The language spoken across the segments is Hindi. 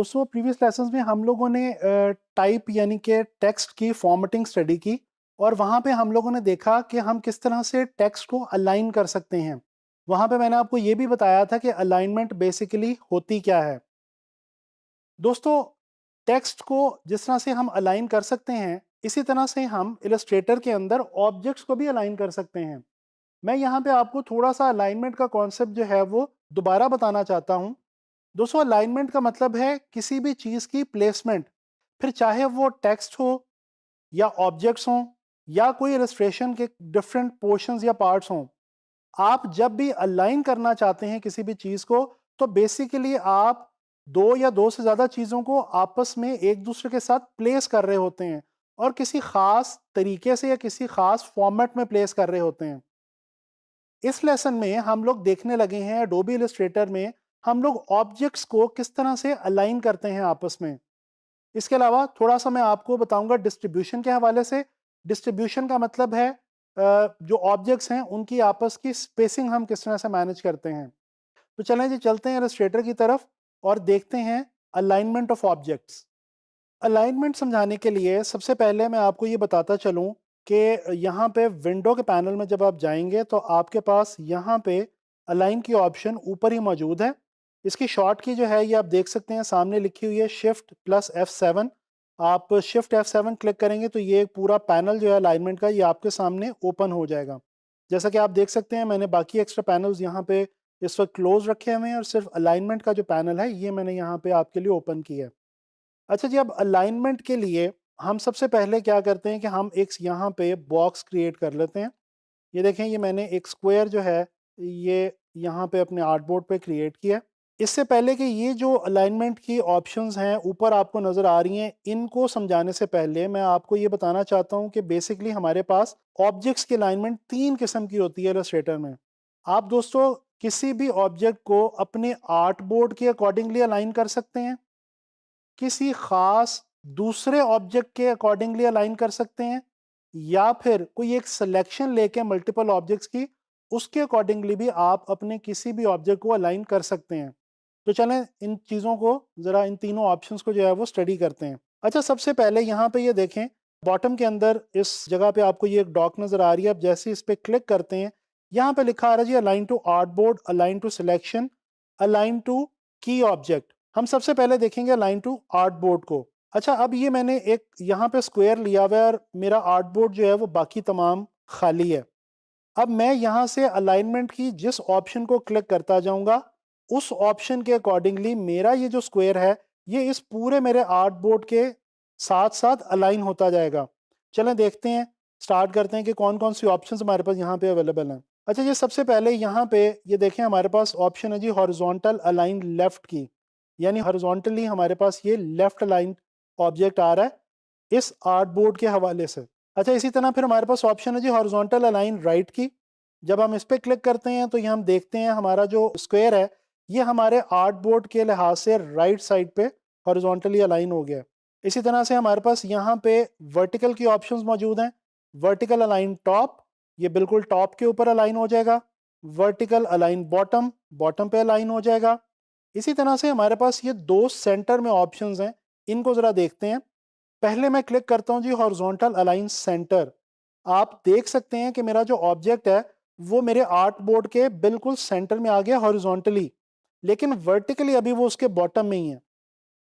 दोस्तों प्रीवियस लेसन्स में हम लोगों ने टाइप यानी कि टेक्स्ट की फॉर्मेटिंग स्टडी की और वहाँ पे हम लोगों ने देखा कि हम किस तरह से टेक्स्ट को अलाइन कर सकते हैं। वहाँ पे मैंने आपको ये भी बताया था कि अलाइनमेंट बेसिकली होती क्या है। दोस्तों टेक्स्ट को जिस तरह से हम अलाइन कर सकते हैं, इसी तरह से हम इलस्ट्रेटर के अंदर ऑब्जेक्ट्स को भी अलाइन कर सकते हैं। मैं यहाँ पे आपको थोड़ा सा अलाइनमेंट का कॉन्सेप्ट जो है वो दोबारा बताना चाहता हूँ। दोस्तों अलाइनमेंट का मतलब है किसी भी चीज़ की प्लेसमेंट, फिर चाहे वो टेक्स्ट हो या ऑब्जेक्ट्स हों या कोई इलस्ट्रेशन के डिफरेंट पोर्शंस या पार्ट्स हों। आप जब भी अलाइन करना चाहते हैं किसी भी चीज़ को, तो बेसिकली आप दो या दो से ज़्यादा चीज़ों को आपस में एक दूसरे के साथ प्लेस कर रहे होते हैं और किसी खास तरीके से या किसी खास फॉर्मेट में प्लेस कर रहे होते हैं। इस लेसन में हम लोग देखने लगे हैं एडोबी इलस्ट्रेटर में हम लोग ऑब्जेक्ट्स को किस तरह से अलाइन करते हैं आपस में। इसके अलावा थोड़ा सा मैं आपको बताऊंगा डिस्ट्रीब्यूशन के हवाले से। डिस्ट्रीब्यूशन का मतलब है जो ऑब्जेक्ट्स हैं उनकी आपस की स्पेसिंग हम किस तरह से मैनेज करते हैं। तो चलें जी, चलते हैं इलस्ट्रेटर की तरफ और देखते हैं अलाइनमेंट ऑफ ऑब्जेक्ट्स। अलाइनमेंट समझाने के लिए सबसे पहले मैं आपको ये बताता चलूँ कि यहाँ पे विंडो के पैनल में जब आप जाएंगे तो आपके पास यहाँ पे अलाइन की ऑप्शन ऊपर ही मौजूद है। इसकी शॉर्ट की जो है ये आप देख सकते हैं, सामने लिखी हुई है शिफ्ट प्लस F7। आप शिफ्ट F7 क्लिक करेंगे तो ये पूरा पैनल जो है अलाइनमेंट का ये आपके सामने ओपन हो जाएगा। जैसा कि आप देख सकते हैं मैंने बाकी एक्स्ट्रा पैनल्स यहाँ पे इस वक्त क्लोज रखे हुए हैं और सिर्फ अलाइनमेंट का जो पैनल है ये मैंने यहाँ पे आपके लिए ओपन किया है। अच्छा जी, अब अलाइनमेंट के लिए हम सबसे पहले क्या करते हैं कि हम एक यहाँ पे बॉक्स क्रिएट कर लेते हैं। ये देखें, ये मैंने एक स्क्वायर जो है ये यहाँ पे अपने आर्टबोर्ड पे क्रिएट किया है। इससे पहले कि ये जो अलाइनमेंट की ऑप्शंस हैं ऊपर आपको नज़र आ रही हैं, इनको समझाने से पहले मैं आपको ये बताना चाहता हूँ कि बेसिकली हमारे पास ऑब्जेक्ट्स की अलाइनमेंट 3 किस्म की होती है इलस्ट्रेटर में। आप दोस्तों किसी भी ऑब्जेक्ट को अपने आर्टबोर्ड के अकॉर्डिंगली अलाइन कर सकते हैं, किसी खास दूसरे ऑब्जेक्ट के अकॉर्डिंगली अलाइन कर सकते हैं, या फिर कोई एक सिलेक्शन लेके मल्टीपल ऑब्जेक्ट्स की उसके अकॉर्डिंगली भी आप अपने किसी भी ऑब्जेक्ट को अलाइन कर सकते हैं। तो चलें इन चीज़ों को ज़रा, इन तीनों ऑप्शंस को जो है वो स्टडी करते हैं। अच्छा, सबसे पहले यहाँ पे ये देखें, बॉटम के अंदर इस जगह पे आपको ये एक डॉक नज़र आ रही है। अब जैसे इस पे क्लिक करते हैं, यहाँ पे लिखा आ रहा है जी align to artboard, align to selection, align to key object. हम सबसे पहले देखेंगे अलाइन टू आर्टबोर्ड को। अच्छा, अब ये मैंने एक यहाँ पे स्क्वायर लिया हुआ है और मेरा आर्टबोर्ड जो है वो बाकी तमाम खाली है। अब मैं यहाँ से अलाइनमेंट की जिस ऑप्शन को क्लिक करता जाऊंगा उस ऑप्शन के अकॉर्डिंगली मेरा ये जो स्क्वायर है ये इस पूरे मेरे आर्टबोर्ड के साथ साथ अलाइन होता जाएगा। चलें देखते हैं, स्टार्ट करते हैं कि कौन कौन सी ऑप्शंस हमारे पास यहाँ पे अवेलेबल हैं। अच्छा, ये सबसे पहले यहाँ पे ये देखें, हमारे पास ऑप्शन है जी हॉरिजॉन्टल अलाइन लेफ्ट की, यानी हॉरिजॉन्टली हमारे पास ये लेफ्ट अलाइन ऑब्जेक्ट आ रहा है इस आर्टबोर्ड के हवाले से। अच्छा, इसी तरह फिर हमारे पास ऑप्शन है जी हॉरिजॉन्टल अलाइन राइट की। जब हम इस पर क्लिक करते हैं तो ये हम देखते हैं हमारा जो स्क्वायर है ये हमारे आर्टबोर्ड के लिहाज से राइट साइड पे हॉरिजॉन्टली अलाइन हो गया। इसी तरह से हमारे पास यहाँ पे वर्टिकल की ऑप्शंस मौजूद हैं। वर्टिकल अलाइन टॉप, ये बिल्कुल टॉप के ऊपर अलाइन हो जाएगा। वर्टिकल अलाइन बॉटम, बॉटम पे अलाइन हो जाएगा। इसी तरह से हमारे पास ये दो सेंटर में ऑप्शंस हैं, इनको ज़रा देखते हैं। पहले मैं क्लिक करता हूँ जी हॉरिजॉन्टल अलाइन सेंटर। आप देख सकते हैं कि मेरा जो ऑब्जेक्ट है वो मेरे आर्ट बोर्ड के बिल्कुल सेंटर में आ गया हॉरिजॉन्टली, लेकिन वर्टिकली अभी वो उसके बॉटम में ही है।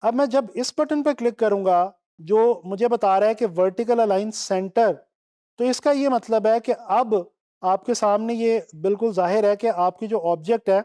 अब मैं जब इस बटन पर क्लिक करूंगा जो मुझे बता रहा है कि वर्टिकल अलाइन सेंटर, तो इसका ये मतलब है कि अब आपके सामने ये बिल्कुल जाहिर है कि आपकी जो ऑब्जेक्ट है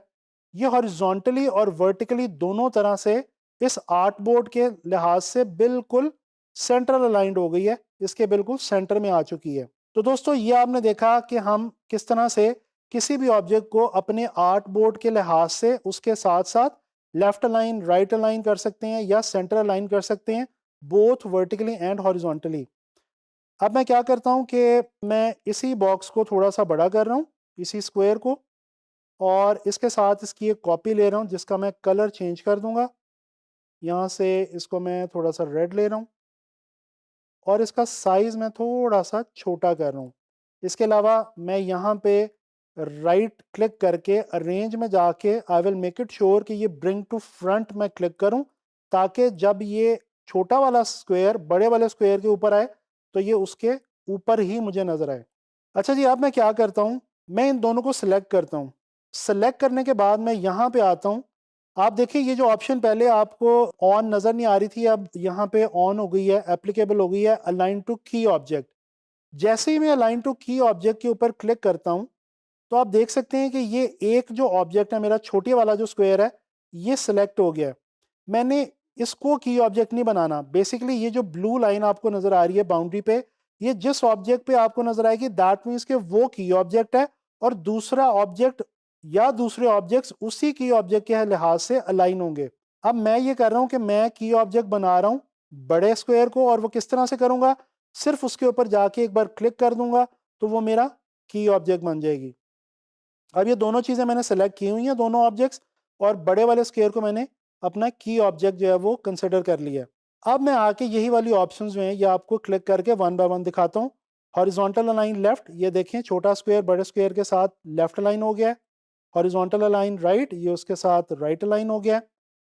ये हॉरिजॉन्टली और वर्टिकली दोनों तरह से इस आर्ट बोर्ड के लिहाज से बिल्कुल सेंट्रल अलाइंड हो गई है, इसके बिल्कुल सेंटर में आ चुकी है। तो दोस्तों ये आपने देखा कि हम किस तरह से किसी भी ऑब्जेक्ट को अपने आर्ट बोर्ड के लिहाज से उसके साथ साथ लेफ्ट अलाइन, राइट अलाइन कर सकते हैं या सेंटर अलाइन कर सकते हैं, बोथ वर्टिकली एंड हॉरिजॉन्टली। अब मैं क्या करता हूँ कि मैं इसी बॉक्स को थोड़ा सा बड़ा कर रहा हूँ, इसी स्क्वायर को, और इसके साथ इसकी एक कॉपी ले रहा हूँ जिसका मैं कलर चेंज कर दूंगा। यहाँ से इसको मैं थोड़ा सा रेड ले रहा हूँ और इसका साइज़ मैं थोड़ा सा छोटा कर रहा हूँ। इसके अलावा मैं यहाँ पे राइट क्लिक करके अरेंज में जाके I will make it sure कि ये ब्रिंग टू फ्रंट मैं क्लिक करूँ ताकि जब ये छोटा वाला स्क्वायर बड़े वाले स्क्वायर के ऊपर आए तो ये उसके ऊपर ही मुझे नज़र आए। अच्छा जी, अब मैं क्या करता हूँ, मैं इन दोनों को सिलेक्ट करता हूँ। सेलेक्ट करने के बाद मैं यहाँ पे आता हूँ। आप देखिए ये जो ऑप्शन पहले आपको ऑन नज़र नहीं आ रही थी, अब यहाँ पे ऑन हो गई है, एप्लीकेबल हो गई है, अलाइन टू की ऑब्जेक्ट। जैसे ही मैं अलाइन टू की ऑब्जेक्ट के ऊपर क्लिक करता हूँ तो आप देख सकते हैं कि ये एक जो ऑब्जेक्ट है मेरा छोटे वाला जो स्क्वायर है ये सिलेक्ट हो गया है। मैंने इसको की ऑब्जेक्ट नहीं बनाना। बेसिकली ये जो ब्लू लाइन आपको नजर आ रही है बाउंड्री पे, ये जिस ऑब्जेक्ट पे आपको नजर आएगी दैट मीन्स कि वो की ऑब्जेक्ट है और दूसरा ऑब्जेक्ट या दूसरे ऑब्जेक्ट्स उसी की ऑब्जेक्ट के लिहाज से अलाइन होंगे। अब मैं ये कर रहा हूं कि मैं की ऑब्जेक्ट बना रहा हूं बड़े स्क्वायर को, और वो किस तरह से करूंगा, सिर्फ उसके ऊपर जाके एक बार क्लिक कर दूंगा तो वो मेरा की ऑब्जेक्ट बन जाएगी। अब ये दोनों चीज़ें मैंने सेलेक्ट की हुई हैं, दोनों ऑब्जेक्ट्स, और बड़े वाले स्क्वायर को मैंने अपना की ऑब्जेक्ट जो है वो कंसिडर कर लिया। अब मैं आके यही वाली ऑप्शंस जो हैं ये आपको क्लिक करके वन बाय वन दिखाता हूँ। हॉरिजॉन्टल अलाइन लेफ्ट, ये देखें छोटा स्क्वायर बड़े स्क्वायर के साथ लेफ्ट अलाइन हो गया है। हॉरिजॉन्टल अलाइन राइट, ये उसके साथ राइट अलाइन हो गया है।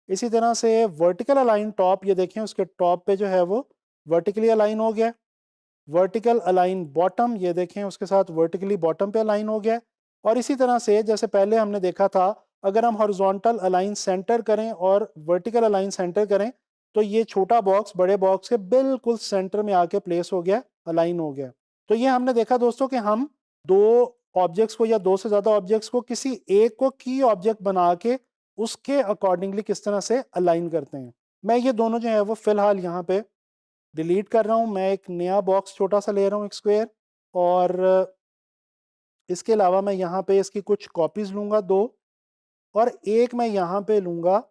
इसी तरह से वर्टिकल अलाइन टॉप, ये देखें उसके टॉप पे जो है वो वर्टिकली अलाइन हो गया है। वर्टिकल अलाइन बॉटम, ये देखें उसके साथ वर्टिकली बॉटम पे अलाइन हो गया है। और इसी तरह से जैसे पहले हमने देखा था, अगर हम हॉरिजॉन्टल अलाइन सेंटर करें और वर्टिकल अलाइन सेंटर करें तो ये छोटा बॉक्स बड़े बॉक्स के बिल्कुल सेंटर में आके प्लेस हो गया, अलाइन हो गया। तो ये हमने देखा दोस्तों कि हम दो ऑब्जेक्ट्स को या दो से ज़्यादा ऑब्जेक्ट्स को किसी एक को की ऑब्जेक्ट बना के उसके अकॉर्डिंगली किस तरह से अलाइन करते हैं। मैं ये दोनों जो है वो फिलहाल यहाँ पे डिलीट कर रहा हूँ। मैं एक नया बॉक्स छोटा सा ले रहा हूँ, एक स्क्वायर, और इसके अलावा मैं यहाँ पे इसकी कुछ कॉपीज लूँगा दो, और एक मैं यहाँ पे लूँगा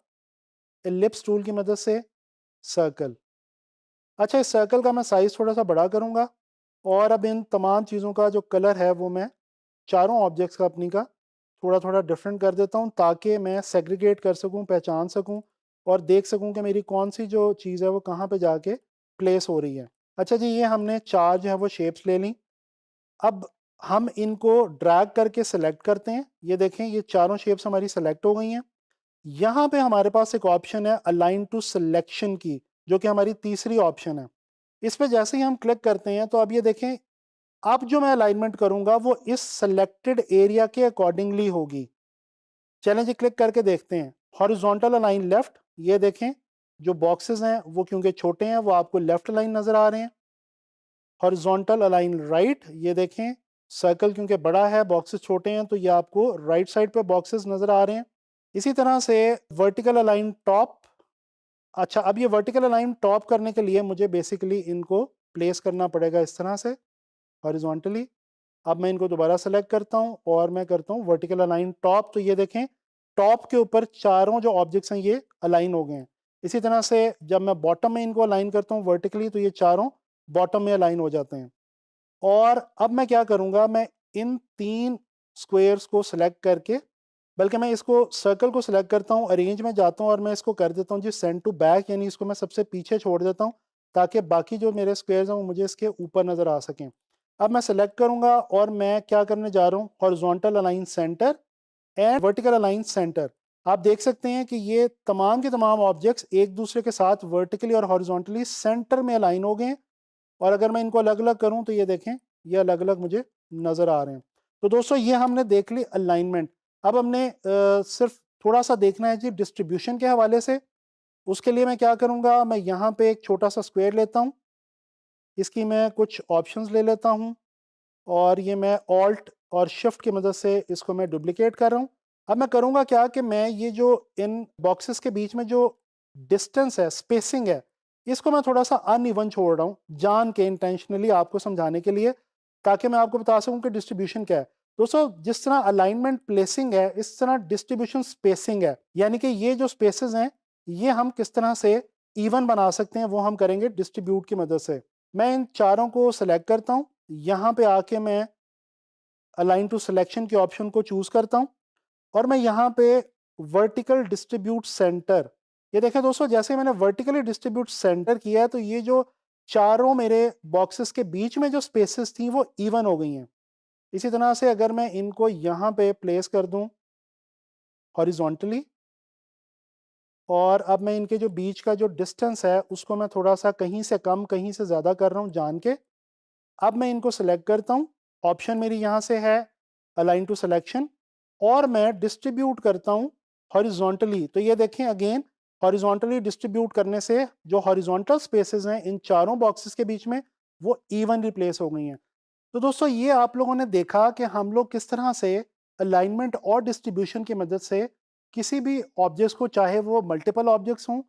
एलिप्स टूल की मदद से सर्कल। अच्छा, इस सर्कल का मैं साइज़ थोड़ा सा बड़ा करूँगा, और अब इन तमाम चीज़ों का जो कलर है वो मैं चारों ऑब्जेक्ट्स का अपनी का थोड़ा थोड़ा डिफरेंट कर देता हूँ ताकि मैं सेग्रीगेट कर सकूँ, पहचान सकूँ, और देख सकूँ कि मेरी कौन सी जो चीज़ है वो कहाँ पे जाके प्लेस हो रही है। अच्छा जी, ये हमने चार जो है वो शेप्स ले ली। अब हम इनको ड्रैग करके सेलेक्ट करते हैं। ये देखें ये चारों शेप्स हमारी सेलेक्ट हो गई हैं। यहाँ पे हमारे पास एक ऑप्शन है अलाइन टू सिलेक्शन की, जो कि हमारी तीसरी ऑप्शन है। इस पे जैसे ही हम क्लिक करते हैं तो अब ये देखें, अब जो मैं अलाइनमेंट करूंगा वो इस सेलेक्टेड एरिया के अकॉर्डिंगली होगी। चलें जी, क्लिक करके देखते हैं। हॉरिजॉन्टल अलाइन लेफ्ट, ये देखें जो बॉक्सेस हैं वो क्योंकि छोटे हैं वो आपको लेफ्ट लाइन नजर आ रहे हैं। हॉरिजॉन्टल अलाइन राइट, ये देखें सर्कल क्योंकि बड़ा है बॉक्सेस छोटे हैं तो ये आपको राइट साइड पे बॉक्सेस नजर आ रहे हैं। इसी तरह से वर्टिकल अलाइन टॉप। अच्छा, अब ये वर्टिकल अलाइन टॉप करने के लिए मुझे बेसिकली इनको प्लेस करना पड़ेगा इस तरह से हॉरिजॉन्टली। अब मैं इनको दोबारा सेलेक्ट करता हूँ और मैं करता हूँ वर्टिकल अलाइन टॉप, तो ये देखें टॉप के ऊपर चारों जो ऑब्जेक्ट्स हैं ये अलाइन हो गए हैं। इसी तरह से जब मैं बॉटम में इनको अलाइन करता हूँ वर्टिकली तो ये चारों बॉटम में अलाइन हो जाते हैं। और अब मैं क्या करूँगा, मैं इन तीन स्क्वेयर्स को सिलेक्ट करके, बल्कि मैं इसको सर्कल को सिलेक्ट करता हूँ, अरेंज में जाता हूँ और मैं इसको कर देता हूँ जी सेंड टू बैक, यानी इसको मैं सबसे पीछे छोड़ देता हूँ ताकि बाकी जो मेरे स्क्वेयर्स हैं वो मुझे इसके ऊपर नज़र आ सकें। अब मैं सेलेक्ट करूँगा और मैं क्या करने जा रहा हूँ, horizontal align centre and vertical align centre. आप देख सकते हैं कि ये तमाम के तमाम ऑब्जेक्ट्स एक दूसरे के साथ वर्टिकली और हॉरिजॉन्टली सेंटर में अलाइन हो गए हैं। और अगर मैं इनको अलग अलग करूं तो ये देखें ये अलग अलग मुझे नज़र आ रहे हैं। तो दोस्तों ये हमने देख ली अलाइनमेंट। अब हमने सिर्फ थोड़ा सा देखना है जी डिस्ट्रीब्यूशन के हवाले से। उसके लिए मैं क्या करूँगा, मैं यहाँ पे एक छोटा सा स्क्वायर लेता हूँ, इसकी मैं कुछ ऑप्शंस ले लेता हूँ, और ये मैं ऑल्ट और शिफ्ट की मदद से इसको मैं डुप्लिकेट कर रहा हूँ। अब मैं करूँगा क्या कि मैं ये जो इन बॉक्सेस के बीच में जो डिस्टेंस है, स्पेसिंग है, इसको मैं थोड़ा सा अनइवन छोड़ रहा हूँ जान के, इंटेंशनली आपको समझाने के लिए, ताकि मैं आपको बता सकूँ कि डिस्ट्रीब्यूशन क्या है। दोस्तों जिस तरह अलाइनमेंट प्लेसिंग है इस तरह डिस्ट्रीब्यूशन स्पेसिंग है, यानी कि ये जो स्पेसेस हैं ये हम किस तरह से इवन बना सकते हैं वो हम करेंगे डिस्ट्रीब्यूट की मदद से। मैं इन चारों को सेलेक्ट करता हूँ, यहाँ पे आके मैं अलाइन टू सिलेक्शन के ऑप्शन को चूज करता हूँ, और मैं यहाँ पे वर्टिकल डिस्ट्रीब्यूट सेंटर, ये देखें दोस्तों जैसे मैंने वर्टिकली डिस्ट्रीब्यूट सेंटर किया है तो ये जो चारों मेरे बॉक्सेस के बीच में जो स्पेसेस थी वो इवन हो गई हैं। इसी तरह से अगर मैं इनको यहाँ पे प्लेस कर दूं हॉरिजॉन्टली, और अब मैं इनके जो बीच का जो डिस्टेंस है उसको मैं थोड़ा सा कहीं से कम कहीं से ज़्यादा कर रहा हूँ जान के। अब मैं इनको सेलेक्ट करता हूँ, ऑप्शन मेरी यहाँ से है अलाइन टू सिलेक्शन, और मैं डिस्ट्रीब्यूट करता हूँ हॉरिजॉन्टली। तो ये देखें अगेन, हॉरिजॉन्टली डिस्ट्रीब्यूट करने से जो हॉरिजॉन्टल स्पेसेस हैं इन चारों बॉक्सेस के बीच में वो इवन रिप्लेस हो गई हैं। तो दोस्तों ये आप लोगों ने देखा कि हम लोग किस तरह से अलाइनमेंट और डिस्ट्रीब्यूशन की मदद से किसी भी ऑब्जेक्ट्स को, चाहे वो मल्टीपल ऑब्जेक्ट्स हों,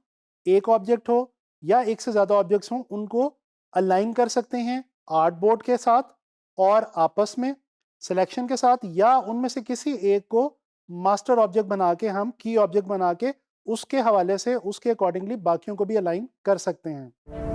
एक ऑब्जेक्ट हो या एक से ज़्यादा ऑब्जेक्ट्स हों, उनको अलाइन कर सकते हैं आर्ट बोर्ड के साथ और आपस में सिलेक्शन के साथ, या उनमें से किसी एक को मास्टर ऑब्जेक्ट बना के, हम की ऑब्जेक्ट बना के उसके हवाले से उसके अकॉर्डिंगली बाकियों को भी अलाइन कर सकते हैं।